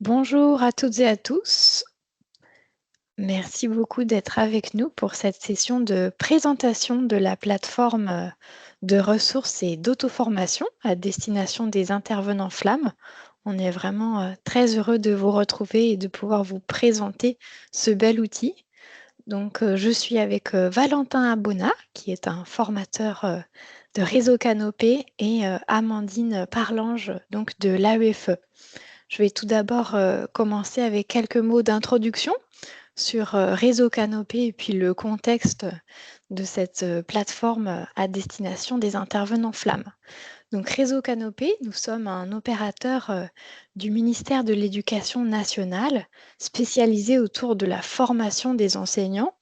Bonjour à toutes et à tous. Merci beaucoup d'être avec nous pour cette session de présentation de la plateforme de ressources et d'auto-formation à destination des intervenants flammes. On est vraiment très heureux de vous retrouver et de pouvoir vous présenter ce bel outil. Donc, je suis avec Valentin Abona, qui est un formateur de Réseau Canopé, et Amandine Parlange, donc de l'AEFE. Je vais tout d'abord commencer avec quelques mots d'introduction sur Réseau Canopé et puis le contexte de cette plateforme à destination des intervenants flammes. Donc Réseau Canopé, nous sommes un opérateur du ministère de l'Éducation nationale spécialisé autour de la formation des enseignants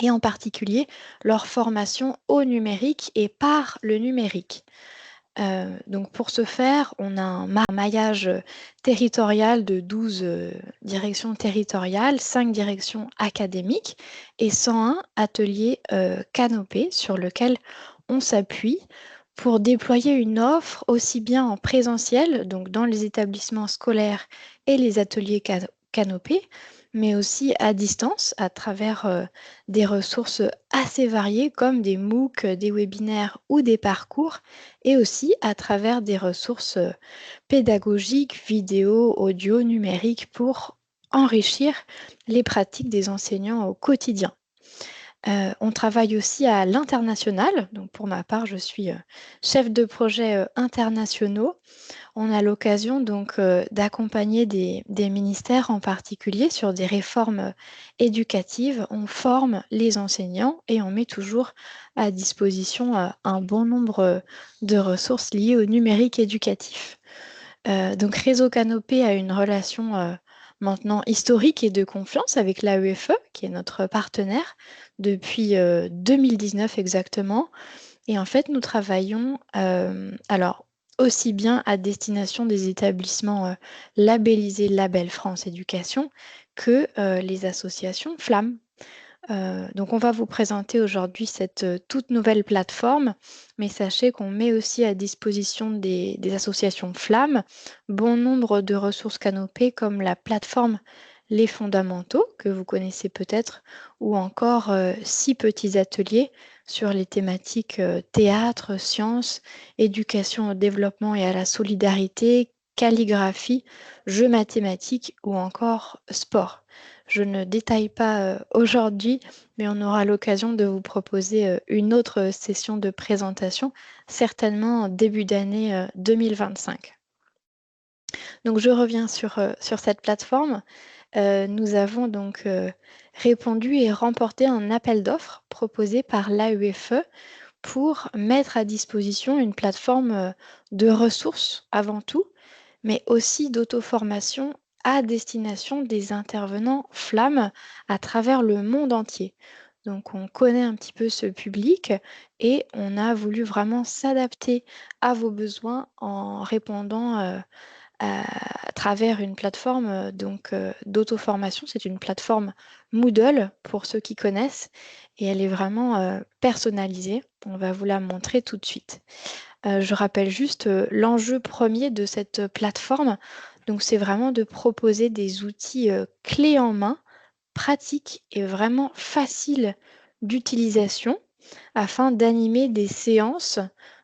et en particulier leur formation au numérique et par le numérique. Donc pour ce faire, on a un maillage territorial de 12 directions territoriales, 5 directions académiques et 101 ateliers Canopé sur lesquels on s'appuie pour déployer une offre aussi bien en présentiel, donc dans les établissements scolaires et les ateliers Canopé, mais aussi à distance à travers des ressources assez variées comme des MOOC, des webinaires ou des parcours et aussi à travers des ressources pédagogiques, vidéo, audio, numériques pour enrichir les pratiques des enseignants au quotidien. On travaille aussi à l'international. Donc pour ma part, je suis chef de projet internationaux. On a l'occasion donc d'accompagner des ministères en particulier sur des réformes éducatives. On forme les enseignants et on met toujours à disposition un bon nombre de ressources liées au numérique éducatif. Donc Réseau Canopé a une relation maintenant historique et de confiance avec l'AEFE, qui est notre partenaire depuis 2019 exactement. Et en fait, nous travaillons alors aussi bien à destination des établissements labellisés Label France Éducation que les associations Flammes. Donc on va vous présenter aujourd'hui cette toute nouvelle plateforme, mais sachez qu'on met aussi à disposition des associations Flammes bon nombre de ressources canopées comme la plateforme Les Fondamentaux, que vous connaissez peut-être, ou encore 6 petits ateliers sur les thématiques théâtre, sciences, éducation au développement et à la solidarité, calligraphie, jeux mathématiques ou encore sport. Je ne détaille pas aujourd'hui, mais on aura l'occasion de vous proposer une autre session de présentation, certainement en début d'année 2025. Donc je reviens sur cette plateforme. Nous avons donc répondu et remporté un appel d'offres proposé par l'AEFE pour mettre à disposition une plateforme de ressources avant tout, mais aussi d'auto-formation à destination des intervenants flammes à travers le monde entier. Donc on connaît un petit peu ce public et on a voulu vraiment s'adapter à vos besoins en répondant à travers une plateforme d'auto-formation. C'est une plateforme Moodle pour ceux qui connaissent et elle est vraiment personnalisée. On va vous la montrer tout de suite. Je rappelle juste l'enjeu premier de cette plateforme. Donc, c'est vraiment de proposer des outils clés en main, pratiques et vraiment faciles d'utilisation afin d'animer des séances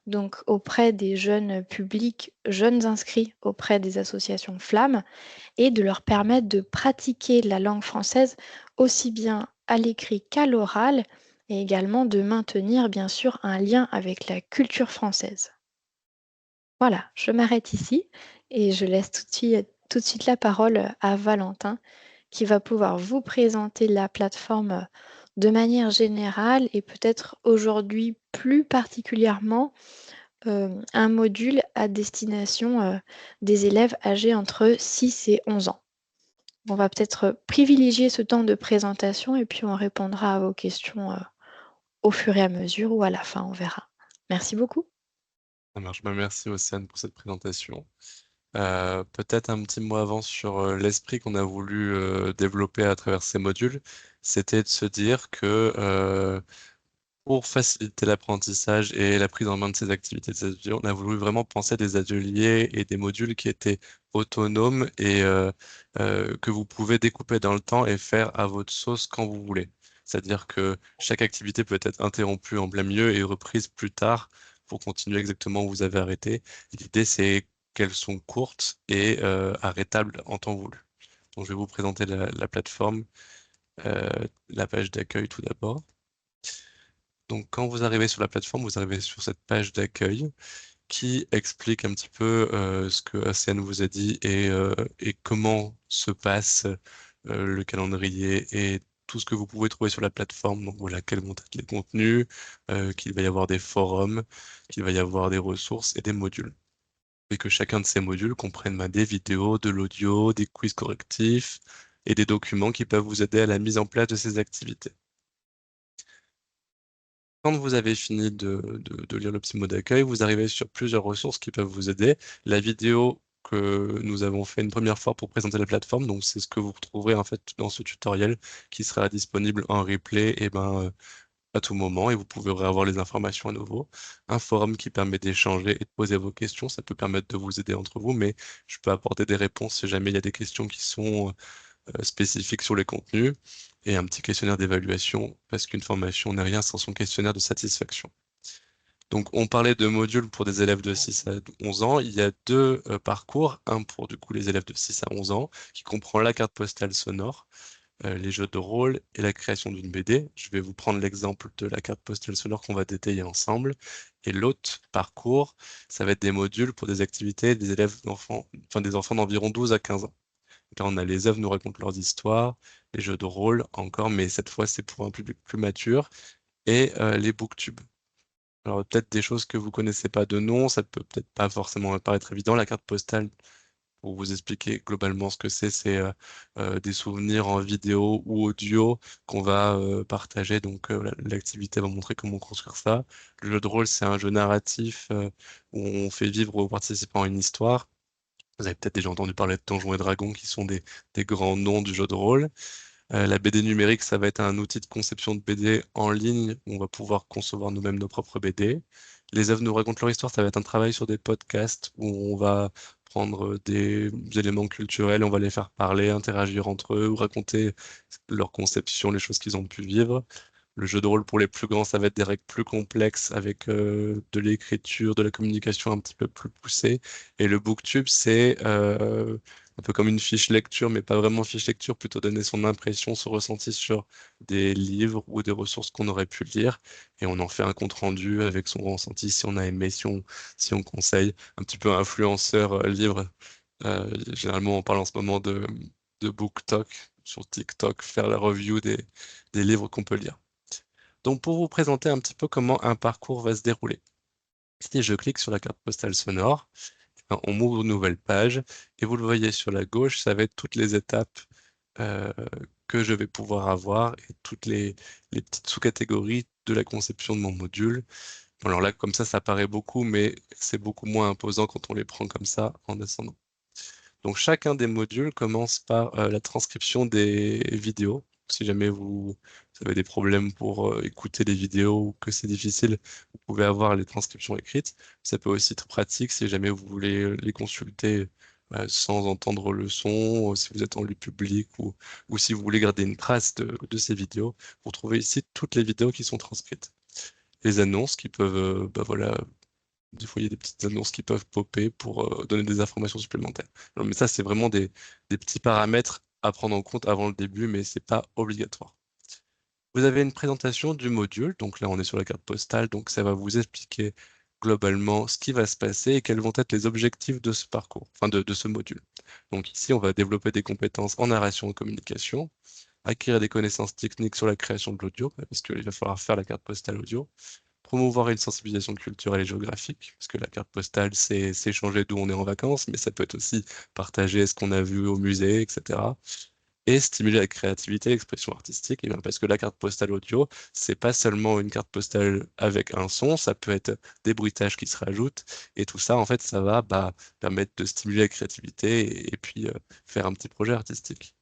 donc auprès des jeunes publics, jeunes inscrits auprès des associations Flammes et de leur permettre de pratiquer la langue française aussi bien à l'écrit qu'à l'oral et également de maintenir bien sûr un lien avec la culture française. Voilà, je m'arrête ici et je laisse tout de suite la parole à Valentin qui va pouvoir vous présenter la plateforme de manière générale et peut-être aujourd'hui plus particulièrement un module à destination des élèves âgés entre 6 et 11 ans. On va peut-être privilégier ce temps de présentation et puis on répondra à vos questions au fur et à mesure ou à la fin, on verra. Merci beaucoup. Ça marche. Merci Océane pour cette présentation. Peut-être un petit mot avant sur l'esprit qu'on a voulu développer à travers ces modules, c'était de se dire que Pour faciliter l'apprentissage et la prise en main de ces activités de ces ateliers, on a voulu vraiment penser à des ateliers et des modules qui étaient autonomes et que vous pouvez découper dans le temps et faire à votre sauce quand vous voulez. C'est-à-dire que chaque activité peut être interrompue en plein milieu et reprise plus tard pour continuer exactement où vous avez arrêté. L'idée, c'est qu'elles sont courtes et arrêtables en temps voulu. Donc, je vais vous présenter la plateforme, euh, la page d'accueil tout d'abord. Donc, quand vous arrivez sur la plateforme, vous arrivez sur cette page d'accueil qui explique un petit peu ce que ACN vous a dit et comment se passe le calendrier et tout ce que vous pouvez trouver sur la plateforme. Donc voilà, quels vont être les contenus, qu'il va y avoir des forums, qu'il va y avoir des ressources et des modules. Et que chacun de ces modules comprenne des vidéos, de l'audio, des quiz correctifs et des documents qui peuvent vous aider à la mise en place de ces activités. Quand vous avez fini de lire le petit mot d'accueil, vous arrivez sur plusieurs ressources qui peuvent vous aider. La vidéo que nous avons fait une première fois pour présenter la plateforme, donc c'est ce que vous retrouverez en fait dans ce tutoriel qui sera disponible en replay à tout moment et vous pourrez avoir les informations à nouveau. Un forum qui permet d'échanger et de poser vos questions, ça peut permettre de vous aider entre vous, mais je peux apporter des réponses si jamais il y a des questions qui sont spécifique sur les contenus et un petit questionnaire d'évaluation parce qu'une formation n'est rien sans son questionnaire de satisfaction. Donc, on parlait de modules pour des élèves de 6 à 11 ans. Il y a deux parcours, un pour du coup les élèves de 6 à 11 ans, qui comprend la carte postale sonore, les jeux de rôle et la création d'une BD. Je vais vous prendre l'exemple de la carte postale sonore qu'on va détailler ensemble. Et l'autre parcours, ça va être des modules pour des activités des élèves d'enfants, enfin des enfants d'environ 12 à 15 ans. Là, on a les œuvres nous racontent leurs histoires, les jeux de rôle encore, mais cette fois c'est pour un public plus mature, et les booktubes. Alors peut-être des choses que vous connaissez pas de nom, ça peut peut-être pas forcément paraître évident. La carte postale, pour vous expliquer globalement ce que c'est des souvenirs en vidéo ou audio qu'on va partager. Donc l'activité va montrer comment construire ça. Le jeu de rôle, c'est un jeu narratif où on fait vivre aux participants une histoire. Vous avez peut-être déjà entendu parler de Donjons et Dragons, qui sont des grands noms du jeu de rôle. La BD numérique, ça va être un outil de conception de BD en ligne où on va pouvoir concevoir nous-mêmes nos propres BD. Les œuvres nous racontent leur histoire, ça va être un travail sur des podcasts où on va prendre des éléments culturels, on va les faire parler, interagir entre eux ou raconter leur conception, les choses qu'ils ont pu vivre. Le jeu de rôle pour les plus grands, ça va être des règles plus complexes avec de l'écriture, de la communication un petit peu plus poussée. Et le booktube, c'est un peu comme une fiche lecture, mais pas vraiment fiche lecture, plutôt donner son impression, son ressenti sur des livres ou des ressources qu'on aurait pu lire. Et on en fait un compte rendu avec son ressenti, si on a aimé, si on conseille. Un petit peu influenceur livre. Généralement, on parle en ce moment de BookTok sur TikTok, faire la review des livres qu'on peut lire. Donc, pour vous présenter un petit peu comment un parcours va se dérouler. Si je clique sur la carte postale sonore, on m'ouvre une nouvelle page et vous le voyez sur la gauche, ça va être toutes les étapes euh, que je vais pouvoir avoir et toutes les petites sous-catégories de la conception de mon module. Alors là, comme ça paraît beaucoup, mais c'est beaucoup moins imposant quand on les prend comme ça en descendant. Donc chacun des modules commence par la transcription des vidéos. Si jamais vous avez des problèmes pour écouter les vidéos ou que c'est difficile, vous pouvez avoir les transcriptions écrites. Ça peut aussi être pratique si jamais vous voulez les consulter sans entendre le son, si vous êtes en lieu public ou si vous voulez garder une trace de ces vidéos. Vous trouvez ici toutes les vidéos qui sont transcrites. Les annonces qui peuvent voilà, des fois, il y a des petites annonces qui peuvent popper pour donner des informations supplémentaires. Non, mais ça, c'est vraiment des petits paramètres à prendre en compte avant le début, mais c'est pas obligatoire. Vous avez une présentation du module, donc là on est sur la carte postale, donc ça va vous expliquer globalement ce qui va se passer et quels vont être les objectifs de ce parcours, enfin de ce module. Donc ici, on va développer des compétences en narration et communication, acquérir des connaissances techniques sur la création de l'audio, parce qu'il va falloir faire la carte postale audio, promouvoir une sensibilisation culturelle et géographique, parce que la carte postale, c'est changer d'où on est en vacances, mais ça peut être aussi partager ce qu'on a vu au musée, etc. Et stimuler la créativité et l'expression artistique, et bien parce que la carte postale audio, c'est pas seulement une carte postale avec un son, ça peut être des bruitages qui se rajoutent, et tout ça, en fait, ça va permettre de stimuler la créativité et puis faire un petit projet artistique.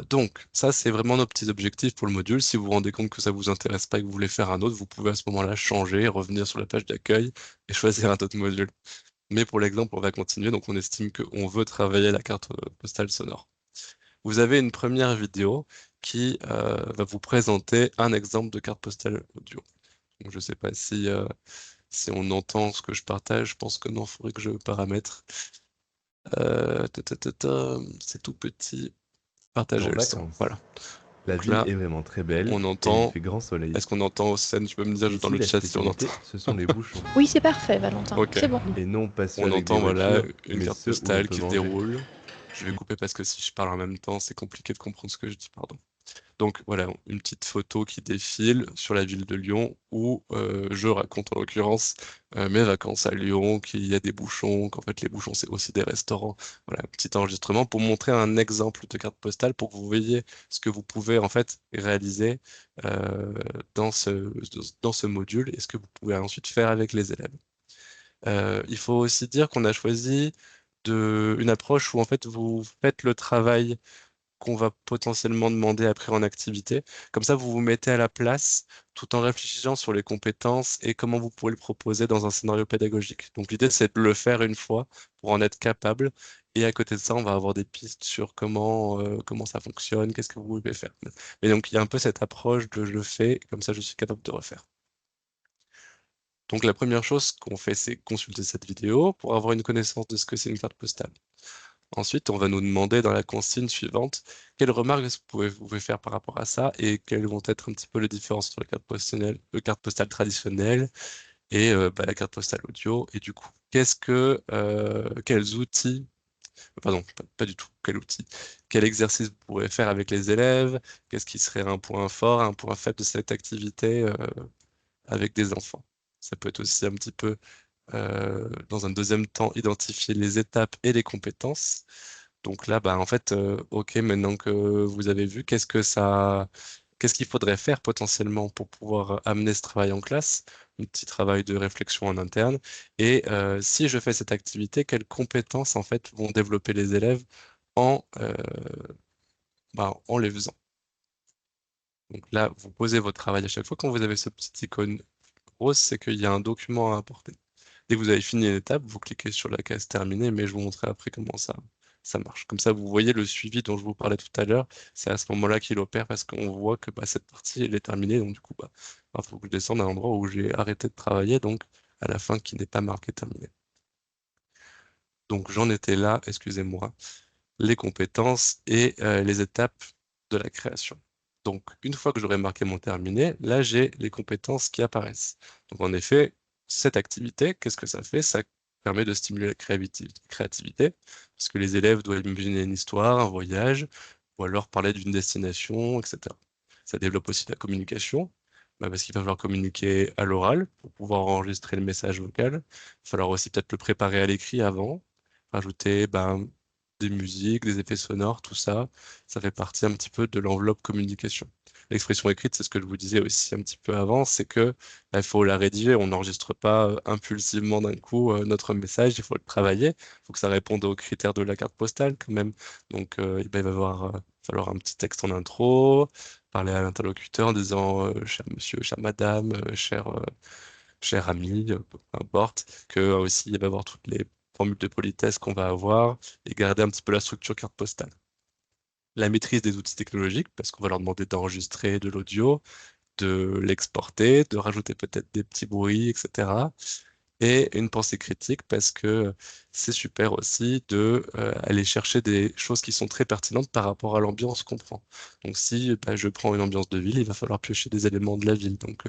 Donc, ça, c'est vraiment nos petits objectifs pour le module. Si vous vous rendez compte que ça vous intéresse pas et que vous voulez faire un autre, vous pouvez à ce moment-là changer, revenir sur la page d'accueil et choisir un autre module. Mais pour l'exemple, on va continuer. Donc, on estime qu'on veut travailler la carte postale sonore. Vous avez une première vidéo qui va vous présenter un exemple de carte postale audio. Donc, je ne sais pas si on entend ce que je partage. Je pense que non, il faudrait que je paramètre. C'est tout petit. Et Partager en le son. vacances. Voilà. La Donc ville là, est vraiment très belle on et il entend. fait grand soleil. Est-ce qu'on entend Océane? Tu peux me dire dans Ici, le la chat si on entend. spécialité, ce sont les bouchons. Oui, c'est parfait, Valentin. Ok. C'est bon. Et non pas ceux On avec des entend, voilà, voitures, une mais carte ceux où l'on postale peut qui se manger. déroule. Je vais couper parce que si je parle en même temps, c'est compliqué de comprendre ce que je dis, pardon. Donc voilà, une petite photo qui défile sur la ville de Lyon où je raconte en l'occurrence mes vacances à Lyon, qu'il y a des bouchons, qu'en fait les bouchons c'est aussi des restaurants. Voilà, un petit enregistrement pour montrer un exemple de carte postale pour que vous voyez ce que vous pouvez en fait réaliser euh, dans dans ce module et ce que vous pouvez ensuite faire avec les élèves. Il faut aussi dire qu'on a choisi une approche où en fait vous faites le travail qu'on va potentiellement demander après en activité. Comme ça, vous vous mettez à la place tout en réfléchissant sur les compétences et comment vous pouvez le proposer dans un scénario pédagogique. Donc l'idée, c'est de le faire une fois pour en être capable. Et à côté de ça, on va avoir des pistes sur comment ça fonctionne, qu'est-ce que vous pouvez faire. Et donc, il y a un peu cette approche de je le fais, comme ça, je suis capable de refaire. Donc, la première chose qu'on fait, c'est consulter cette vidéo pour avoir une connaissance de ce que c'est une carte postale. Ensuite, on va nous demander dans la consigne suivante quelles remarques vous pouvez faire par rapport à ça et quelles vont être un petit peu les différences entre la carte postale traditionnelle et la carte postale audio. Et du coup, quels outils, pardon, pas du tout, quel outil, quel exercice vous pourrez faire avec les élèves, qu'est-ce qui serait un point fort, un point faible de cette activité avec des enfants. Ça peut être aussi un petit peu, dans un deuxième temps, identifier les étapes et les compétences. Donc là, bah, en fait, OK, maintenant que vous avez vu, qu'est-ce qu'il faudrait faire potentiellement pour pouvoir amener ce travail en classe, un petit travail de réflexion en interne. Et si je fais cette activité, quelles compétences en fait vont développer les élèves en, euh, en les faisant. Donc là, vous posez votre travail à chaque fois. Quand vous avez ce petit icône rose, c'est qu'il y a un document à apporter. Dès que vous avez fini une étape, vous cliquez sur la case terminée, mais je vous montrerai après comment ça marche. Comme ça, vous voyez le suivi dont je vous parlais tout à l'heure. C'est à ce moment-là qu'il opère parce qu'on voit que cette partie, elle est terminée. Donc, du coup, il faut que je descende à un endroit où j'ai arrêté de travailler, donc à la fin qui n'est pas marqué terminé. Donc, j'en étais là, excusez-moi, les compétences et les étapes de la création. Donc, une fois que j'aurai marqué mon terminé, là, j'ai les compétences qui apparaissent. Donc, en effet, cette activité, qu'est-ce que ça fait? Ça permet de stimuler la créativité, parce que les élèves doivent imaginer une histoire, un voyage, ou alors parler d'une destination, etc. Ça développe aussi la communication, parce qu'il va falloir communiquer à l'oral pour pouvoir enregistrer le message vocal. Il va falloir aussi peut-être le préparer à l'écrit avant, rajouter des musiques, des effets sonores, tout ça, ça fait partie un petit peu de l'enveloppe communication. L'expression écrite, c'est ce que je vous disais aussi un petit peu avant, c'est que il faut la rédiger, on n'enregistre pas impulsivement d'un coup notre message, il faut le travailler, il faut que ça réponde aux critères de la carte postale quand même. Donc il va falloir un petit texte en intro, parler à l'interlocuteur en disant cher monsieur, chère madame, cher ami, peu importe, que aussi il va y avoir toutes les formules de politesse qu'on va avoir et garder un petit peu la structure carte postale. La maîtrise des outils technologiques, parce qu'on va leur demander d'enregistrer de l'audio, de l'exporter, de rajouter peut-être des petits bruits, etc. Et une pensée critique, parce que c'est super aussi de aller chercher des choses qui sont très pertinentes par rapport à l'ambiance qu'on prend. Donc si je prends une ambiance de ville, il va falloir piocher des éléments de la ville. Donc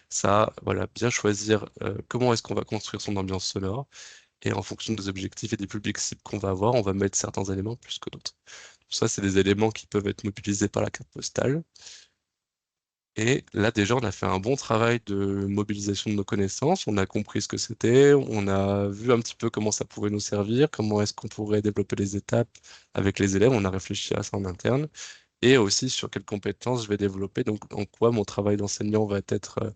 ça, voilà, bien choisir comment est-ce qu'on va construire son ambiance sonore. Et en fonction des objectifs et des publics cibles qu'on va avoir, on va mettre certains éléments plus que d'autres. Ça, c'est des éléments qui peuvent être mobilisés par la carte postale. Et là, déjà, on a fait un bon travail de mobilisation de nos connaissances. On a compris ce que c'était. On a vu un petit peu comment ça pouvait nous servir, comment est-ce qu'on pourrait développer les étapes avec les élèves. On a réfléchi à ça en interne. Et aussi sur quelles compétences je vais développer. Donc, en quoi mon travail d'enseignant va être,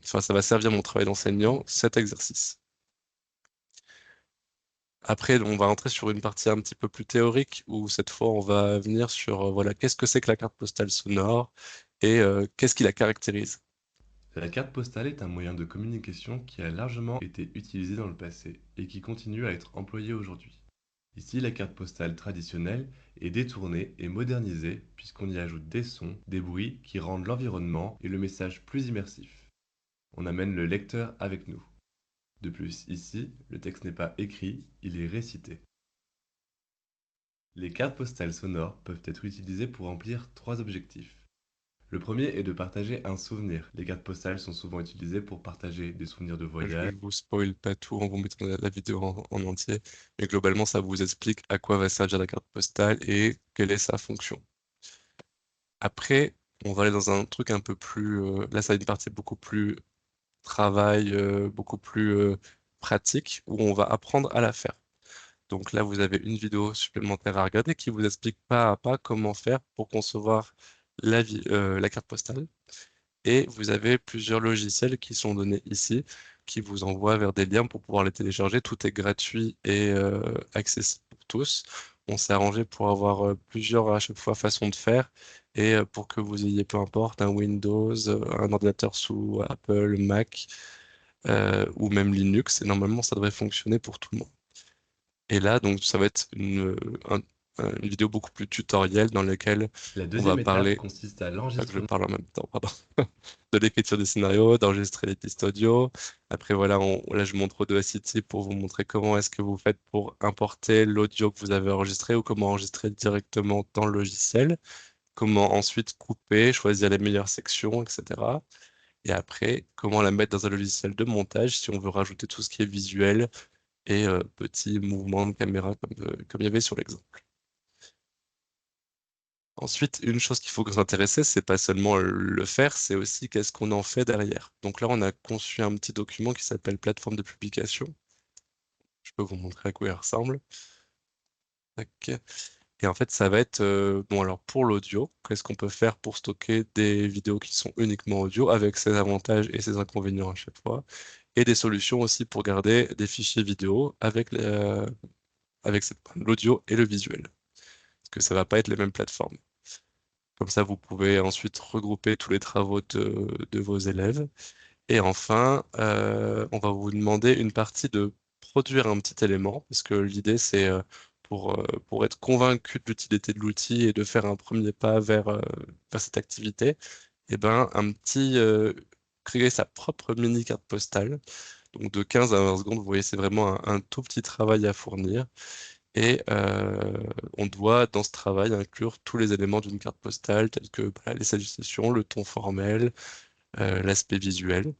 ça va servir mon travail d'enseignant, cet exercice. Après, on va entrer sur une partie un petit peu plus théorique où cette fois, on va venir sur voilà, qu'est-ce que c'est que la carte postale sonore et qu'est-ce qui la caractérise. La carte postale est un moyen de communication qui a largement été utilisé dans le passé et qui continue à être employé aujourd'hui. Ici, la carte postale traditionnelle est détournée et modernisée puisqu'on y ajoute des sons, des bruits qui rendent l'environnement et le message plus immersifs. On amène le lecteur avec nous. De plus, ici, le texte n'est pas écrit, il est récité. Les cartes postales sonores peuvent être utilisées pour remplir trois objectifs. Le premier est de partager un souvenir. Les cartes postales sont souvent utilisées pour partager des souvenirs de Je voyage. vous spoil pas tout en vous mettant la vidéo en entier, mais globalement, ça vous explique à quoi va servir la carte postale et quelle est sa fonction. Après, on va aller dans un truc un peu plus... là, ça va être une partie beaucoup plus travail, beaucoup plus pratique, où on va apprendre à la faire. Donc là, vous avez une vidéo supplémentaire à regarder qui vous explique pas à pas comment faire pour concevoir la carte postale. Et vous avez plusieurs logiciels qui sont donnés ici, qui vous envoient vers des liens pour pouvoir les télécharger. Tout est gratuit et accessible pour tous. On s'est arrangé pour avoir plusieurs à chaque fois façons de faire et pour que vous ayez peu importe un Windows, un ordinateur sous Apple, Mac ou même Linux. Et normalement, ça devrait fonctionner pour tout le monde. Et là, donc, ça va être une vidéo beaucoup plus tutorielle dans laquelle La on va deuxième étape parler, consiste à pas que je l'enregistrement. parle en même temps, pardon, de l'écriture des scénarios, d'enregistrer les pistes audio. Après, voilà, là, je montre Audacity pour vous montrer comment est-ce que vous faites pour importer l'audio que vous avez enregistré ou comment enregistrer directement dans le logiciel, comment ensuite couper, choisir les meilleures sections, etc. Et après, comment la mettre dans un logiciel de montage si on veut rajouter tout ce qui est visuel et petits mouvements de caméra comme il y avait sur l'exemple. Ensuite, une chose qu'il faut s'intéresser, c'est pas seulement le faire, c'est aussi qu'est-ce qu'on en fait derrière. Donc là, on a conçu un petit document qui s'appelle plateforme de publication. Je peux vous montrer à quoi il ressemble. Tac. Et en fait, ça va être, bon alors pour l'audio, qu'est-ce qu'on peut faire pour stocker des vidéos qui sont uniquement audio avec ses avantages et ses inconvénients à chaque fois, et des solutions aussi pour garder des fichiers vidéo avec l'audio et le visuel, parce que ça va pas être les mêmes plateformes. Comme ça, vous pouvez ensuite regrouper tous les travaux de vos élèves. Et enfin, on va vous demander une partie de produire un petit élément, parce que l'idée, c'est pour être convaincu de l'utilité de l'outil et de faire un premier pas vers cette activité, et ben, créer sa propre mini carte postale. Donc de 15 à 20 secondes, vous voyez, c'est vraiment un tout petit travail à fournir. Et on doit, dans ce travail, inclure tous les éléments d'une carte postale, tels que les salutations, le ton formel, l'aspect visuel.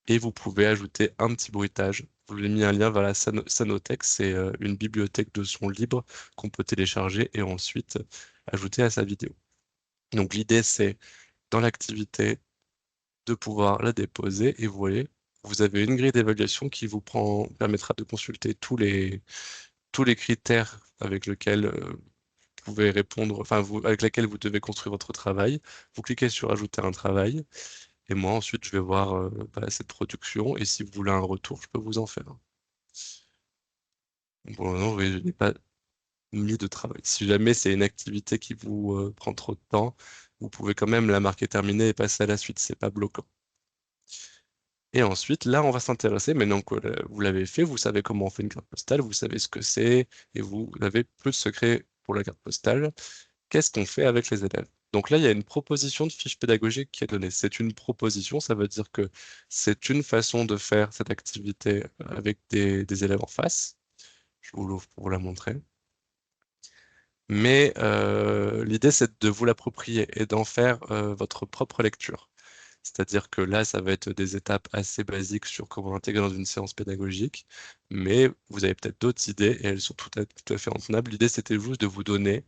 Et vous pouvez ajouter un petit bruitage. Je vous ai mis un lien vers la Sanotex, c'est une bibliothèque de sons libres qu'on peut télécharger et ensuite ajouter à sa vidéo. Donc l'idée, c'est, dans l'activité, de pouvoir la déposer et vous voyez, vous avez une grille d'évaluation qui vous permettra de consulter tous les critères avec lesquels vous pouvez répondre, enfin, avec lesquels vous devez construire votre travail. Vous cliquez sur Ajouter un travail, et moi, ensuite, je vais voir cette production, et si vous voulez un retour, je peux vous en faire. Pour le moment, vous voyez, je n'ai pas mis de travail. Si jamais c'est une activité qui vous prend trop de temps, vous pouvez quand même la marquer terminée et passer à la suite, c'est pas bloquant. Et ensuite, là, on va s'intéresser, maintenant que vous l'avez fait, vous savez comment on fait une carte postale, vous savez ce que c'est, et vous avez plus de secrets pour la carte postale. Qu'est-ce qu'on fait avec les élèves? Donc là, il y a une proposition de fiche pédagogique qui est donnée. C'est une proposition, ça veut dire que c'est une façon de faire cette activité avec des élèves en face. Je vous l'ouvre pour vous la montrer. Mais l'idée, c'est de vous l'approprier et d'en faire votre propre lecture. C'est-à-dire que là, ça va être des étapes assez basiques sur comment intégrer dans une séance pédagogique, mais vous avez peut-être d'autres idées et elles sont tout à fait intenables. L'idée, c'était juste de vous donner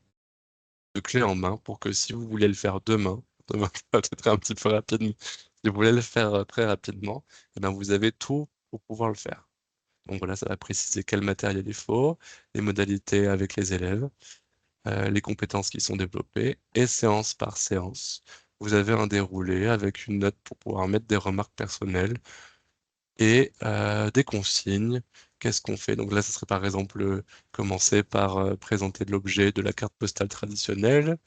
de clé en main pour que si vous voulez le faire demain, ça va peut-être un petit peu rapide, mais si vous voulez le faire très rapidement, eh ben, vous avez tout pour pouvoir le faire. Donc voilà, ça va préciser quel matériel il faut, les modalités avec les élèves, les compétences qui sont développées, et séance par séance. Vous avez un déroulé avec une note pour pouvoir mettre des remarques personnelles et des consignes qu'est-ce qu'on fait? Donc là, ce serait par exemple commencer par présenter l'objet de la carte postale traditionnelle.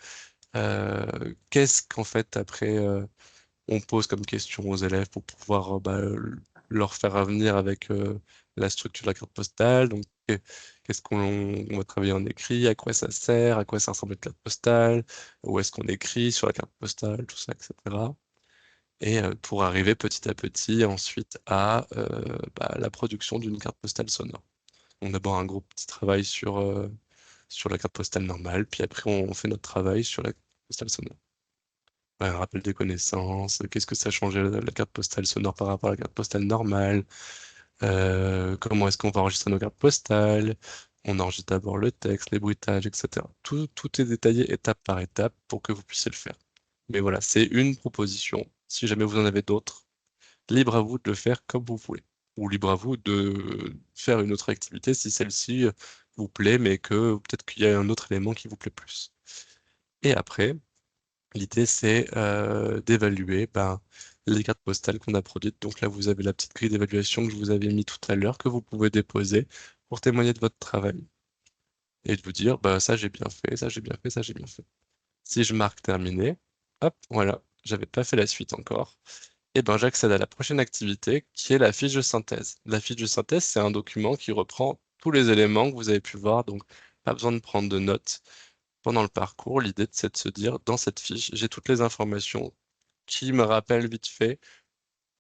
Qu'est-ce qu'en fait, après, on pose comme question aux élèves pour pouvoir leur faire avenir avec la structure de la carte postale. Donc, qu'est-ce qu'on va travailler en écrit, à quoi ça sert, à quoi ça ressemble une carte postale, où est-ce qu'on écrit sur la carte postale, tout ça, etc. Et pour arriver petit à petit ensuite à la production d'une carte postale sonore. On a d'abord un gros petit travail sur la carte postale normale, puis après on fait notre travail sur la carte postale sonore. Un rappel des connaissances, qu'est-ce que ça changeait la carte postale sonore par rapport à la carte postale normale, comment est-ce qu'on va enregistrer nos cartes postales, on enregistre d'abord le texte, les bruitages, etc. Tout est détaillé étape par étape pour que vous puissiez le faire. Mais voilà, c'est une proposition. Si jamais vous en avez d'autres, libre à vous de le faire comme vous voulez. Ou libre à vous de faire une autre activité si celle-ci vous plaît, mais que peut-être qu'il y a un autre élément qui vous plaît plus. Et après, l'idée, c'est d'évaluer les cartes postales qu'on a produites. Donc là, vous avez la petite grille d'évaluation que je vous avais mis tout à l'heure, que vous pouvez déposer pour témoigner de votre travail. Et de vous dire, ça j'ai bien fait, ça j'ai bien fait, ça j'ai bien fait. Si je marque terminé, hop, voilà, j'avais pas fait la suite encore. Et ben j'accède à la prochaine activité qui est la fiche de synthèse. La fiche de synthèse, c'est un document qui reprend tous les éléments que vous avez pu voir, donc pas besoin de prendre de notes pendant le parcours. L'idée, c'est de se dire, dans cette fiche, j'ai toutes les informations qui me rappellent vite fait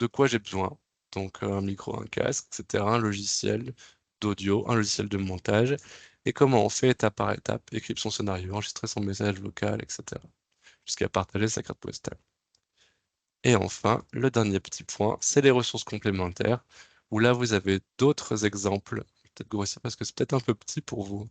de quoi j'ai besoin. Donc un micro, un casque, etc., un logiciel d'audio, un logiciel de montage, et comment on fait étape par étape, écrire son scénario, enregistrer son message vocal, etc., jusqu'à partager sa carte postale. Et enfin, le dernier petit point, c'est les ressources complémentaires, où là, vous avez d'autres exemples, peut-être grossir parce que c'est peut-être un peu petit pour vous,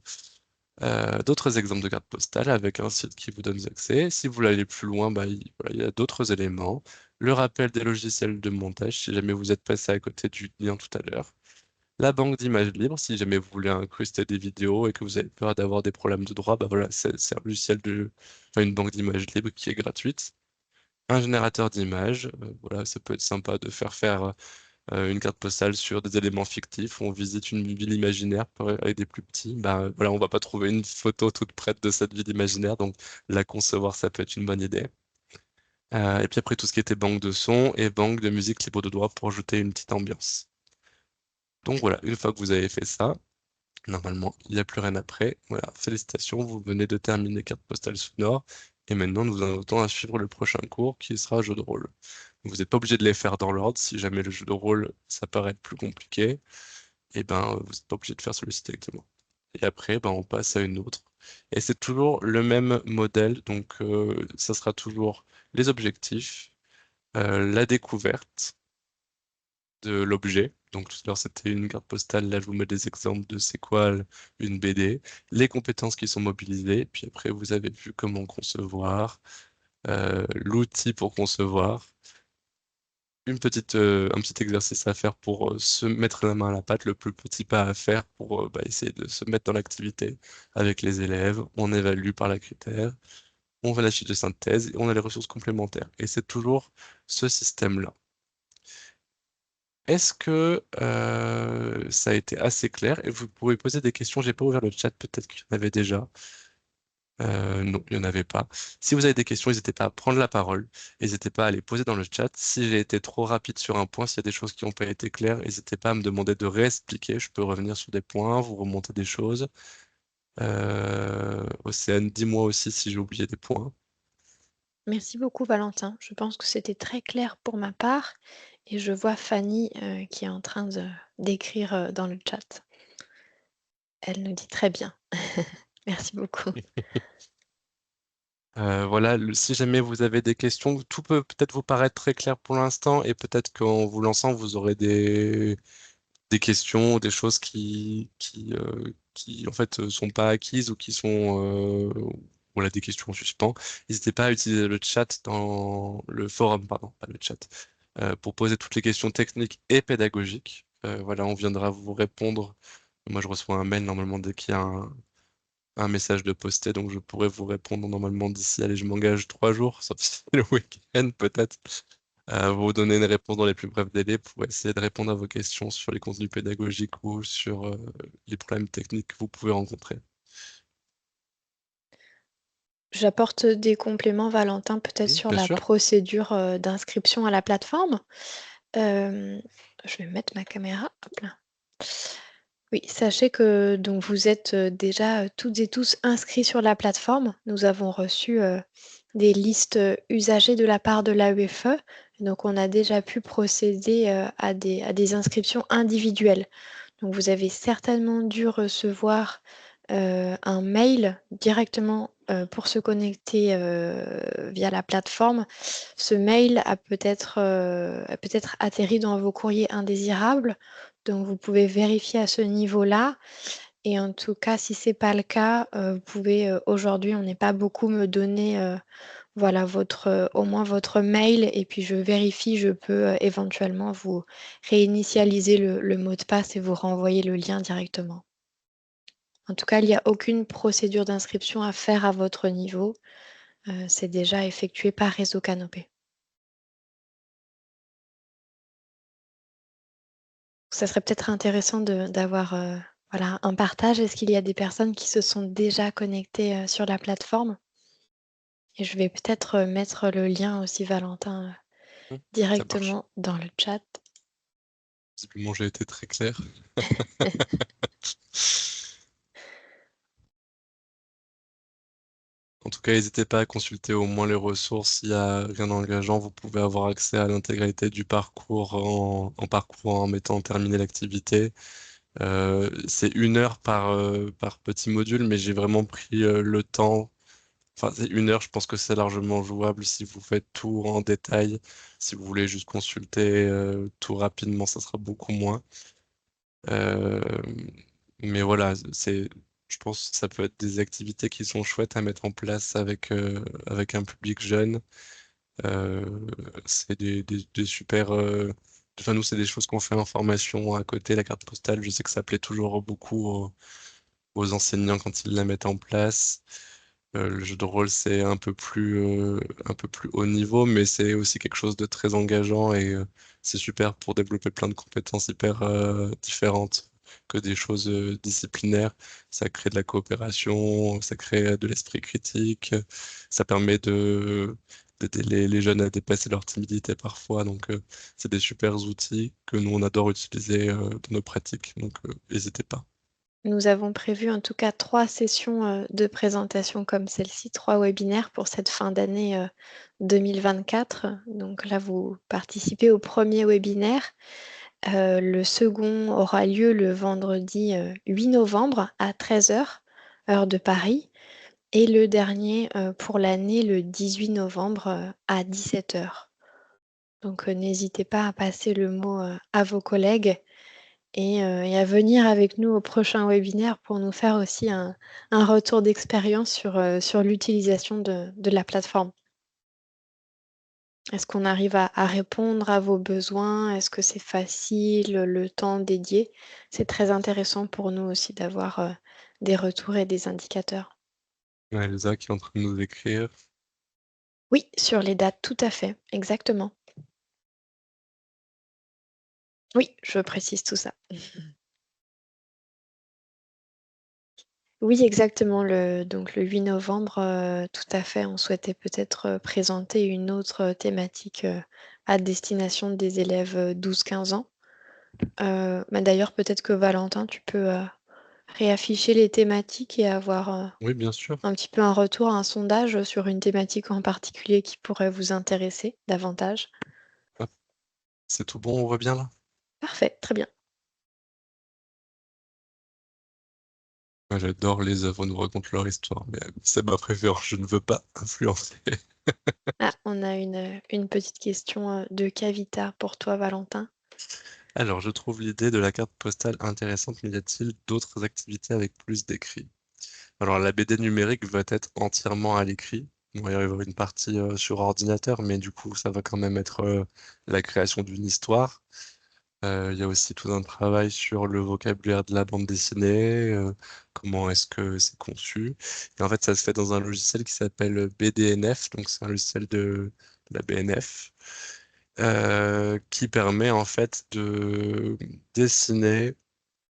d'autres exemples de cartes postales avec un site qui vous donne accès. Si vous voulez aller plus loin, voilà, il y a d'autres éléments. Le rappel des logiciels de montage, si jamais vous êtes passé à côté du lien tout à l'heure. La banque d'images libres, si jamais vous voulez incruster des vidéos et que vous avez peur d'avoir des problèmes de droit, voilà, c'est un logiciel enfin, une banque d'images libre qui est gratuite. Un générateur d'images, voilà, ça peut être sympa de faire une carte postale sur des éléments fictifs. On visite une ville imaginaire avec des plus petits. Voilà, on va pas trouver une photo toute prête de cette ville imaginaire, donc la concevoir, ça peut être une bonne idée. Et puis après, tout ce qui était banque de son et banque de musique libre de droit pour ajouter une petite ambiance. Donc voilà, une fois que vous avez fait ça, normalement, il n'y a plus rien après. Voilà, félicitations, vous venez de terminer carte postale sonore. Et maintenant, nous vous invitons à suivre le prochain cours qui sera jeu de rôle. Vous n'êtes pas obligé de les faire dans l'ordre. Si jamais le jeu de rôle, ça paraît plus compliqué, et vous n'êtes pas obligé de faire celui-ci directement. Et après, on passe à une autre. Et c'est toujours le même modèle. Donc, ça sera toujours les objectifs, la découverte de l'objet. Donc tout à l'heure c'était une carte postale, là je vous mets des exemples de c'est quoi une BD, les compétences qui sont mobilisées, puis après vous avez vu comment concevoir, l'outil pour concevoir, un petit exercice à faire pour se mettre la main à la pâte, le plus petit pas à faire pour essayer de se mettre dans l'activité avec les élèves, on évalue par la critère, on fait la fiche de synthèse et on a les ressources complémentaires. Et c'est toujours ce système-là. Est-ce que ça a été assez clair? Et vous pouvez poser des questions. J'ai pas ouvert le chat, peut-être qu'il y en avait déjà. Non, il n'y en avait pas. Si vous avez des questions, n'hésitez pas à prendre la parole. N'hésitez pas à les poser dans le chat. Si j'ai été trop rapide sur un point, s'il y a des choses qui n'ont pas été claires, n'hésitez pas à me demander de réexpliquer. Je peux revenir sur des points, vous remonter des choses. Océane, dis-moi aussi si j'ai oublié des points. Merci beaucoup Valentin. Je pense que c'était très clair pour ma part et je vois Fanny qui est en train d'écrire dans le chat. Elle nous dit très bien. Merci beaucoup. Voilà, si jamais vous avez des questions, tout peut peut-être vous paraître très clair pour l'instant et peut-être qu'en vous lançant, vous aurez des questions, des choses qui en fait sont pas acquises ou qui sont voilà, des questions en suspens. N'hésitez pas à utiliser le chat dans le forum, pardon, pas le chat, pour poser toutes les questions techniques et pédagogiques. Voilà, on viendra vous répondre. Moi, je reçois un mail normalement dès qu'il y a un message de posté, donc je pourrais vous répondre normalement d'ici, allez, je m'engage 3 jours, sauf si c'est le week-end peut-être. vous donner une réponse dans les plus brefs délais pour essayer de répondre à vos questions sur les contenus pédagogiques ou sur les problèmes techniques que vous pouvez rencontrer. J'apporte des compléments, Valentin, peut-être Oui, sur bien la sûr. procédure d'inscription à la plateforme. Euh, je vais mettre ma caméra. Hop là. Oui, sachez que donc vous êtes déjà toutes et tous inscrits sur la plateforme. Nous avons reçu des listes usagées de la part de l'AUFE. Donc on a déjà pu procéder à des inscriptions individuelles. Donc vous avez certainement dû recevoir un mail directement pour se connecter via la plateforme. Ce mail a peut-être atterri dans vos courriers indésirables. Donc vous pouvez vérifier à ce niveau-là. Et en tout cas, si c'est pas le cas, vous pouvez aujourd'hui, on n'est pas beaucoup, me donner voilà votre au moins votre mail et puis je vérifie, je peux éventuellement vous réinitialiser le mot de passe et vous renvoyer le lien directement. En tout cas, il n'y a aucune procédure d'inscription à faire à votre niveau. C'est déjà effectué par Réseau Canopé. Ça serait peut-être intéressant d'avoir voilà, un partage. Est-ce qu'il y a des personnes qui se sont déjà connectées sur la plateforme? Et je vais peut-être mettre le lien aussi, Valentin, Hmm, ça marche. directement dans le chat. Visiblement, j'ai été très clair. En tout cas, n'hésitez pas à consulter au moins les ressources. S'il n'y a rien d'engageant, vous pouvez avoir accès à l'intégralité du parcours en parcours en mettant terminé l'activité. C'est 1 heure par petit module, mais j'ai vraiment pris le temps. Enfin, c'est 1 heure, je pense que c'est largement jouable si vous faites tout en détail. Si vous voulez juste consulter tout rapidement, ça sera beaucoup moins. Euh, mais voilà, je pense que ça peut être des activités qui sont chouettes à mettre en place avec un public jeune. Euh, c'est des super. Enfin, nous, c'est des choses qu'on fait en formation à côté. La carte postale, je sais que ça plaît toujours beaucoup aux enseignants quand ils la mettent en place. Le jeu de rôle, c'est un peu plus haut niveau, mais c'est aussi quelque chose de très engageant et c'est super pour développer plein de compétences hyper différentes que des choses disciplinaires. Ça crée de la coopération, ça crée de l'esprit critique, ça permet d'aider les jeunes à dépasser leur timidité parfois. Donc, c'est des super outils que nous, on adore utiliser dans nos pratiques. Donc, n'hésitez pas. Nous avons prévu en tout cas 3 sessions de présentation comme celle-ci, 3 webinaires pour cette fin d'année 2024. Donc là, vous participez au premier webinaire. Le second aura lieu le vendredi 8 novembre à 13 heures, heure de Paris. Et le dernier pour l'année, le 18 novembre à 17 heures. Donc n'hésitez pas à passer le mot à vos collègues et à venir avec nous au prochain webinaire pour nous faire aussi un retour d'expérience sur l'utilisation de la plateforme. Est-ce qu'on arrive à répondre à vos besoins? Est-ce que c'est facile, le temps dédié? C'est très intéressant pour nous aussi d'avoir des retours et des indicateurs. Elsa qui est en train de nous écrire. Oui, sur les dates, tout à fait, exactement. Oui, je précise tout ça. Oui, exactement. Donc le 8 novembre, tout à fait, on souhaitait peut-être présenter une autre thématique à destination des élèves 12-15 ans. Bah, d'ailleurs, peut-être que Valentin, tu peux réafficher les thématiques et avoir Oui, bien sûr. un petit peu un retour, un sondage sur une thématique en particulier qui pourrait vous intéresser davantage. Hop, c'est tout bon, on voit bien là? Parfait, très bien. Moi, j'adore les œuvres nous racontent leur histoire, mais c'est ma préférence, je ne veux pas influencer. Ah, on a une petite question de Kavita pour toi, Valentin. Alors, je trouve l'idée de la carte postale intéressante, mais y a-t-il d'autres activités avec plus d'écrits? Alors, la BD numérique va être entièrement à l'écrit. Il va y avoir une partie sur ordinateur, mais du coup, ça va quand même être la création d'une histoire. Il y a aussi tout un travail sur le vocabulaire de la bande dessinée, comment est-ce que c'est conçu. Et en fait, ça se fait dans un logiciel qui s'appelle BDNF, donc c'est un logiciel de la BNF. qui permet en fait de dessiner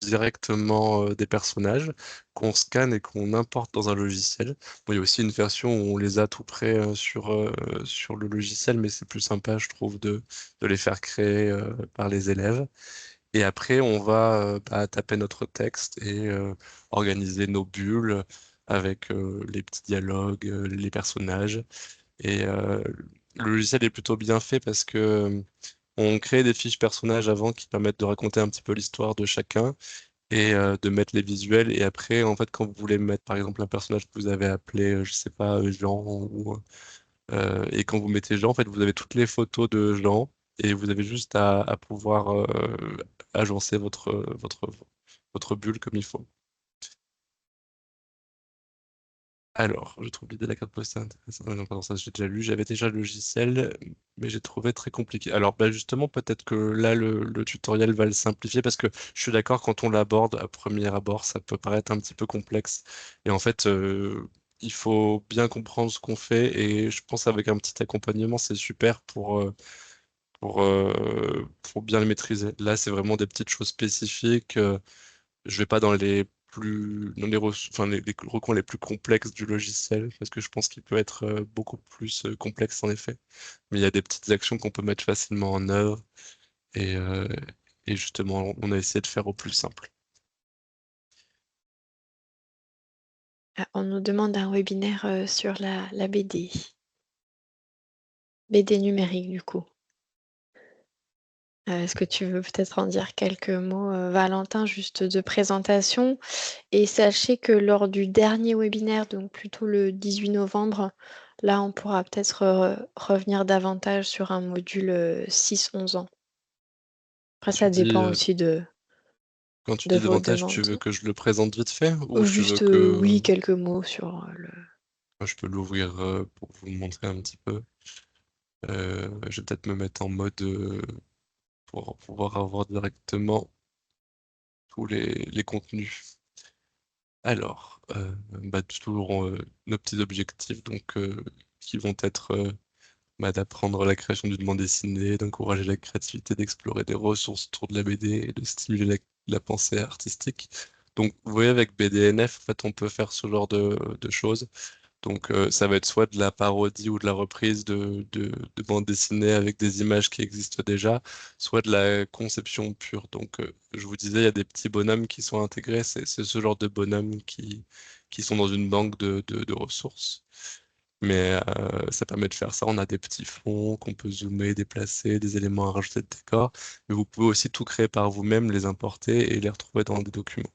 directement des personnages qu'on scanne et qu'on importe dans un logiciel. Bon, il y a aussi une version où on les a tout prêts sur le logiciel, mais c'est plus sympa, je trouve, de les faire créer par les élèves. Et après, on va taper notre texte et organiser nos bulles avec les petits dialogues, les personnages. Et le logiciel est plutôt bien fait parce que on crée des fiches personnages avant qui permettent de raconter un petit peu l'histoire de chacun et de mettre les visuels. Et après, en fait, quand vous voulez mettre par exemple un personnage que vous avez appelé, je sais pas, Jean, et quand vous mettez Jean, en fait, vous avez toutes les photos de Jean et vous avez juste à pouvoir agencer votre bulle comme il faut. Alors, je trouve l'idée de la carte postale intéressante. Non, pardon, ça j'ai déjà lu. J'avais déjà le logiciel, mais j'ai trouvé très compliqué. Alors, bah, justement, peut-être que là, le tutoriel va le simplifier parce que je suis d'accord, quand on l'aborde à premier abord, ça peut paraître un petit peu complexe. Et en fait, il faut bien comprendre ce qu'on fait et je pense avec un petit accompagnement, c'est super pour bien le maîtriser. Là, c'est vraiment des petites choses spécifiques. Je vais pas dans enfin, les recoins les plus complexes du logiciel, parce que je pense qu'il peut être beaucoup plus complexe en effet. Mais il y a des petites actions qu'on peut mettre facilement en œuvre, et, euh, et justement, on a essayé de faire au plus simple. Ah, on nous demande un webinaire sur la BD. BD numérique, du coup. Est-ce que tu veux peut-être en dire quelques mots, Valentin, juste de présentation? Et sachez que lors du dernier webinaire, donc plutôt le 18 novembre, là, on pourra peut-être revenir davantage sur un module 6-11 ans. Après, Tu ça dis, dépend aussi quand tu de dis vos davantage, tu demandes. veux que je le présente vite fait, ou tu veux Juste, que oui, quelques mots sur le... je peux l'ouvrir pour vous le montrer un petit peu. Je vais peut-être me mettre en mode pour pouvoir avoir directement tous les contenus. Alors, bah, toujours nos petits objectifs, donc qui vont être d'apprendre la création d'une bande dessinée, d'encourager la créativité, d'explorer des ressources autour de la BD et de stimuler la pensée artistique. Donc, vous voyez, avec BDNF, en fait, on peut faire ce genre de choses. Donc, ça va être soit de la parodie ou de la reprise de bandes dessinées avec des images qui existent déjà, soit de la conception pure. Donc, je vous disais, il y a des petits bonhommes qui sont intégrés. C'est ce genre de bonhommes qui sont dans une banque de ressources. Mais ça permet de faire ça. On a des petits fonds qu'on peut zoomer, déplacer, des éléments à rajouter de décor. Mais vous pouvez aussi tout créer par vous-même, les importer et les retrouver dans des documents.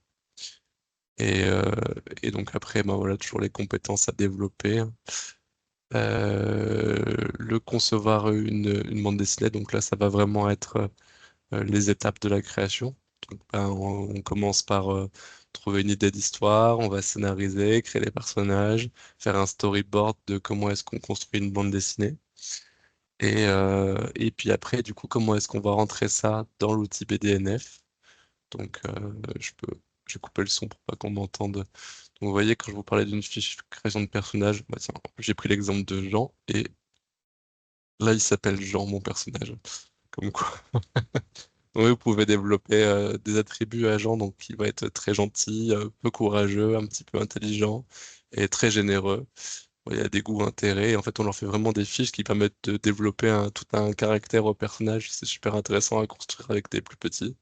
Et, euh, et donc après, ben voilà, toujours les compétences à développer. Le concevoir une bande dessinée, donc là, ça va vraiment être les étapes de la création. Donc, ben, on commence par trouver une idée d'histoire, on va scénariser, créer les personnages, faire un storyboard de comment est-ce qu'on construit une bande dessinée. Et puis après, du coup, comment est-ce qu'on va rentrer ça dans l'outil BDNF? Donc, je vais couper le son pour pas qu'on m'entende. Donc, vous voyez, quand je vous parlais d'une fiche création de personnage, bah tiens, j'ai pris l'exemple de Jean, et là, il s'appelle Jean, mon personnage. Comme quoi. Oui, vous pouvez développer des attributs à Jean, donc il va être très gentil, peu courageux, un petit peu intelligent et très généreux. Il y a des goûts, intérêts, et en fait, on leur fait vraiment des fiches qui permettent de développer tout un caractère au personnage. C'est super intéressant à construire avec des plus petits.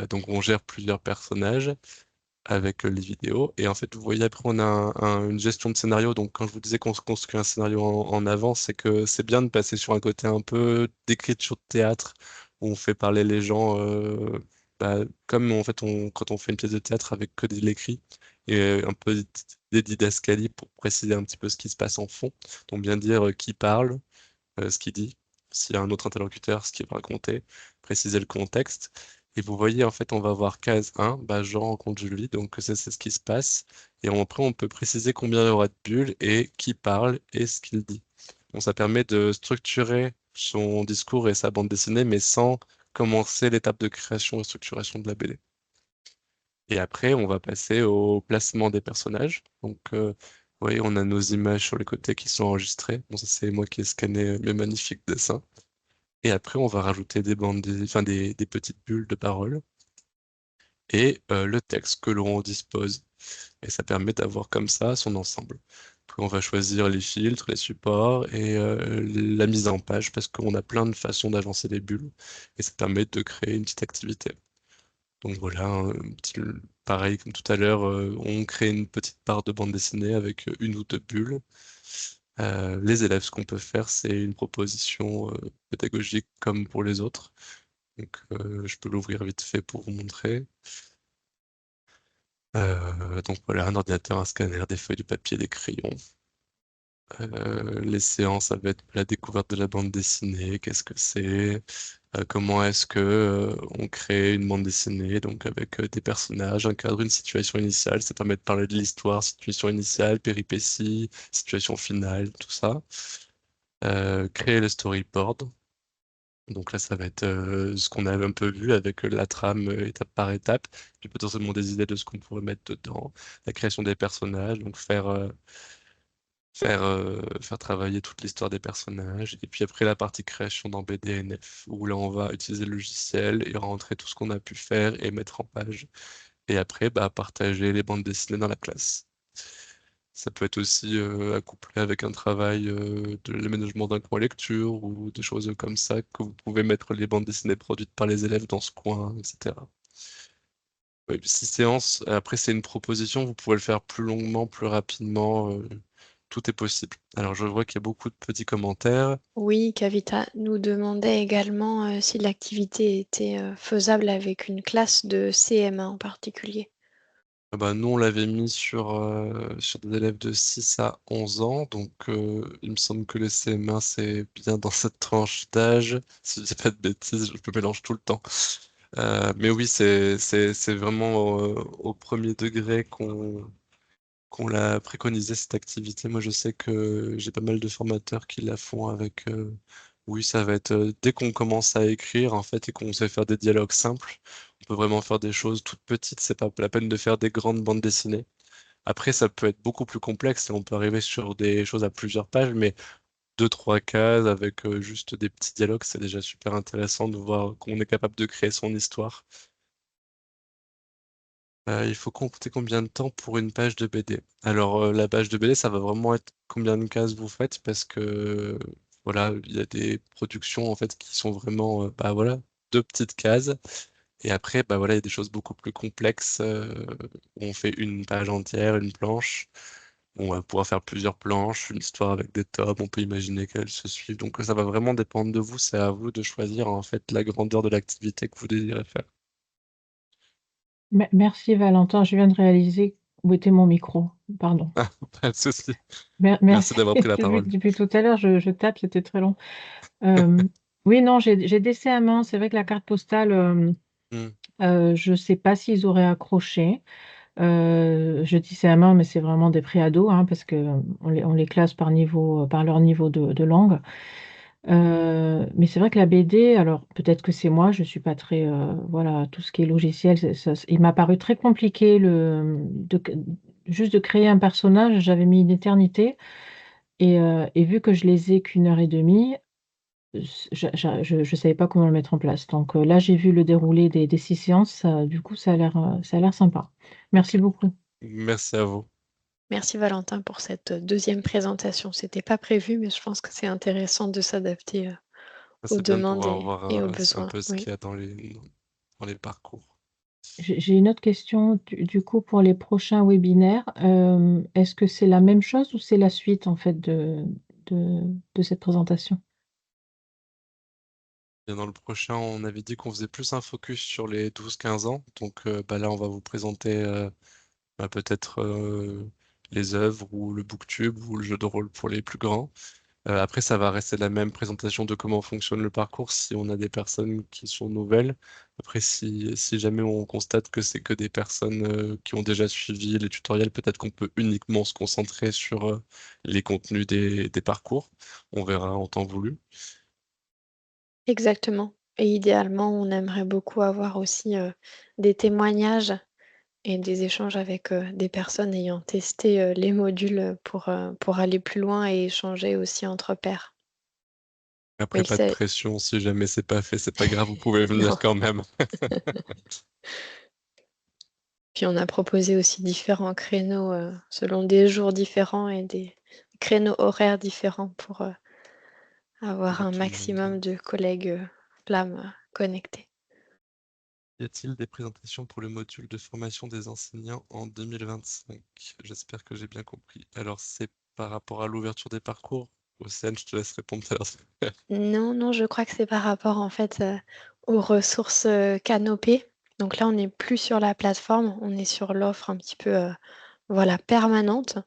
Donc, on gère plusieurs personnages avec les vidéos. Et en fait, vous voyez, après, on a une gestion de scénario. Donc, quand je vous disais qu'on se construit un scénario en avance, c'est que c'est bien de passer sur un côté un peu d'écriture de théâtre, où on fait parler les gens, comme en fait, quand on fait une pièce de théâtre avec que de l'écrit, et un peu des didascalies pour préciser un petit peu ce qui se passe en fond. Donc, bien dire qui parle, ce qu'il dit, s'il y a un autre interlocuteur, ce qu'il va raconter, préciser le contexte. Et vous voyez, en fait, on va voir case 1, bah, Jean rencontre Julie, donc c'est ce qui se passe. Et après, on peut préciser combien il y aura de bulles et qui parle et ce qu'il dit. Donc ça permet de structurer son discours et sa bande dessinée, mais sans commencer l'étape de création et structuration de la BD. Et après, on va passer au placement des personnages. Donc, vous voyez, on a nos images sur les côtés qui sont enregistrées. Bon, ça, c'est moi qui ai scanné mes magnifiques dessins. Et après, on va rajouter des enfin, des petites bulles de parole et le texte que l'on dispose. Et ça permet d'avoir comme ça son ensemble. Puis on va choisir les filtres, les supports et la mise en page parce qu'on a plein de façons d'agencer les bulles et ça permet de créer une petite activité. Donc voilà, pareil comme tout à l'heure, on crée une petite part de bande dessinée avec une ou deux bulles. Les élèves, ce qu'on peut faire, c'est une proposition pédagogique comme pour les autres. Donc je peux l'ouvrir vite fait pour vous montrer. Donc voilà, un ordinateur, un scanner, des feuilles de papier, des crayons. Les séances, ça va être la découverte de la bande dessinée, qu'est-ce que c'est, comment est-ce que on crée une bande dessinée, donc avec des personnages, un cadre, une situation initiale, ça permet de parler de l'histoire, situation initiale, péripéties, situation finale, tout ça. Créer le storyboard. Donc là, ça va être ce qu'on avait un peu vu avec la trame étape par étape, puis potentiellement des idées de ce qu'on pourrait mettre dedans, la création des personnages, donc faire travailler toute l'histoire des personnages. Et puis après, la partie création dans BDNF, où là, on va utiliser le logiciel et rentrer tout ce qu'on a pu faire et mettre en page. Et après, bah, partager les bandes dessinées dans la classe. Ça peut être aussi accouplé avec un travail de l'aménagement d'un coin lecture ou des choses comme ça, que vous pouvez mettre les bandes dessinées produites par les élèves dans ce coin, etc. Oui, 6 séances, après c'est une proposition, vous pouvez le faire plus longuement, plus rapidement, tout est possible. Alors je vois qu'il y a beaucoup de petits commentaires. Oui, Kavita nous demandait également si l'activité était faisable avec une classe de CM1 en particulier. Ah bah, nous on l'avait mis sur des élèves de 6 à 11 ans, donc il me semble que les CM1 c'est bien dans cette tranche d'âge. Si je dis pas de bêtises, je me mélange tout le temps. Mais oui, c'est vraiment au premier degré qu'on l'a préconisé cette activité. Moi, je sais que j'ai pas mal de formateurs qui la font avec. Oui, ça va être dès qu'on commence à écrire en fait et qu'on sait faire des dialogues simples, on peut vraiment faire des choses toutes petites. C'est pas la peine de faire des grandes bandes dessinées. Après, ça peut être beaucoup plus complexe et on peut arriver sur des choses à plusieurs pages, mais deux, trois cases avec juste des petits dialogues, c'est déjà super intéressant de voir qu'on est capable de créer son histoire. Il faut compter combien de temps pour une page de BD. Alors, la page de BD, ça va vraiment être combien de cases vous faites parce que voilà, il y a des productions en fait qui sont vraiment, bah voilà, deux petites cases. Et après, bah voilà, il y a des choses beaucoup plus complexes où on fait une page entière, une planche. On va pouvoir faire plusieurs planches, une histoire avec des tomes. On peut imaginer qu'elles se suivent. Donc, ça va vraiment dépendre de vous. C'est à vous de choisir en fait la grandeur de l'activité que vous désirez faire. Merci Valentin, je viens de réaliser où était mon micro. Pardon. Ah, pas de souci. Merci. Merci d'avoir pris la Depuis, parole. depuis tout à l'heure, je tape, c'était très long. Euh, oui, non, j'ai des CM1. C'est vrai que la carte postale, Hmm. je ne sais pas s'ils auraient accroché. Je dis CM1, mais c'est vraiment des préados, hein, parce que on les classe par niveau, par leur niveau de langue. Mais c'est vrai que la BD, alors peut-être que c'est moi, je suis pas très, voilà, tout ce qui est logiciel, il m'a paru très compliqué juste de créer un personnage, j'avais mis une éternité, et vu que je les ai qu'une heure et demie, je savais pas comment le mettre en place. Donc là, j'ai vu le déroulé des 6 séances, du coup, ça a l'air sympa. Merci beaucoup. Merci à vous. Merci Valentin pour cette deuxième présentation. C'était pas prévu, mais je pense que c'est intéressant de s'adapter aux C'est bien de demandes pouvoir voir et aux un besoins. peu ce Oui. qu'il y a dans les parcours. J'ai une autre question, du coup, pour les prochains webinaires. Est-ce que c'est la même chose ou c'est la suite, en fait, de cette présentation? Et dans le prochain, on avait dit qu'on faisait plus un focus sur les 12-15 ans. Donc bah là, on va vous présenter bah, peut-être les œuvres ou le booktube ou le jeu de rôle pour les plus grands. Après, ça va rester la même présentation de comment fonctionne le parcours si on a des personnes qui sont nouvelles. Après, si jamais on constate que c'est que des personnes qui ont déjà suivi les tutoriels, peut-être qu'on peut uniquement se concentrer sur les contenus des parcours. On verra en temps voulu. Exactement. Et idéalement, on aimerait beaucoup avoir aussi des témoignages et des échanges avec des personnes ayant testé les modules pour aller plus loin et échanger aussi entre pairs. Après, Oui, pas de c'est pression, si jamais c'est pas fait, c'est pas grave, vous pouvez non. venir quand même. Puis on a proposé aussi différents créneaux, selon des jours différents et des créneaux horaires différents pour, avoir Pour un tout le monde. maximum de collègues, flammes, connectés. Y a-t-il des présentations pour le module de formation des enseignants en 2025? J'espère que j'ai bien compris. Alors, c'est par rapport à l'ouverture des parcours? Océane, je te laisse répondre tout à l'heure. Non, non, je crois que c'est par rapport en fait, aux ressources, Canopé. Donc là, on n'est plus sur la plateforme, on est sur l'offre un petit peu, voilà, permanente.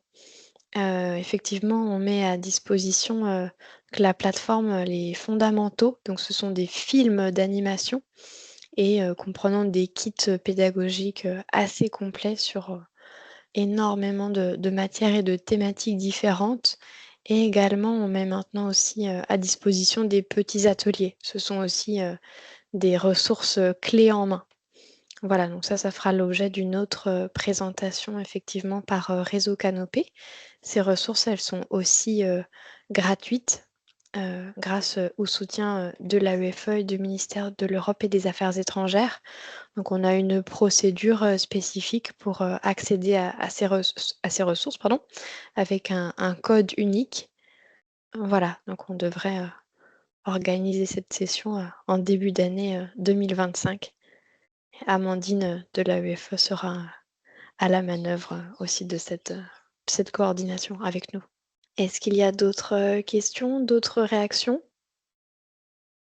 Effectivement, on met à disposition, que la plateforme, les fondamentaux, donc ce sont des films d'animation et comprenant des kits, pédagogiques, assez complets sur, énormément de matières et de thématiques différentes et également, on met maintenant aussi, à disposition des petits ateliers. Ce sont aussi, des ressources, clés en main. Voilà, donc ça fera l'objet d'une autre, présentation effectivement par, Réseau Canopé. Ces ressources, elles sont aussi, gratuites, grâce, au soutien, de l'AEFE et du ministère de l'Europe et des Affaires étrangères. Donc on a une procédure, spécifique pour, accéder à ces ressources, pardon, avec un code unique. Voilà, donc on devrait, organiser cette session, en début d'année, 2025. Amandine, de l'AEFE sera à la manœuvre, aussi de cette coordination avec nous. Est-ce qu'il y a d'autres, questions, d'autres réactions?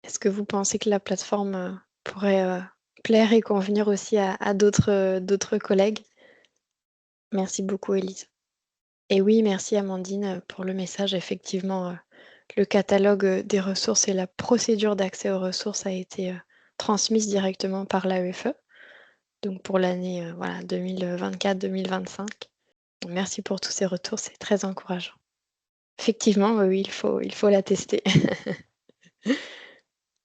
Est-ce que vous pensez que la plateforme, pourrait, plaire et convenir aussi à d'autres collègues? Merci beaucoup Élise. Et oui, merci Amandine, pour le message. Effectivement, le catalogue, des ressources et la procédure d'accès aux ressources a été, transmise directement par l'AEFE, donc pour l'année, voilà 2024-2025. Merci pour tous ces retours, c'est très encourageant. Effectivement, oui, oui, il faut la tester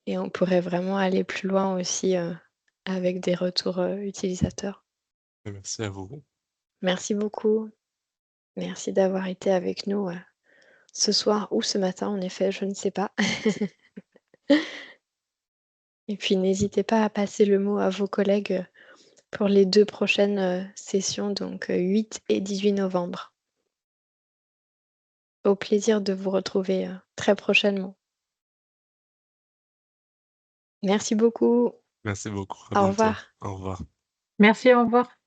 et on pourrait vraiment aller plus loin aussi, avec des retours, utilisateurs. Merci à vous. Merci beaucoup. Merci d'avoir été avec nous, ce soir ou ce matin, en effet, je ne sais pas. Et puis n'hésitez pas à passer le mot à vos collègues, pour les 2 prochaines, sessions, donc 8 et 18 novembre. Au plaisir de vous retrouver, très prochainement. Merci beaucoup. Merci beaucoup. À Au bientôt. revoir. Au revoir. Merci, au revoir.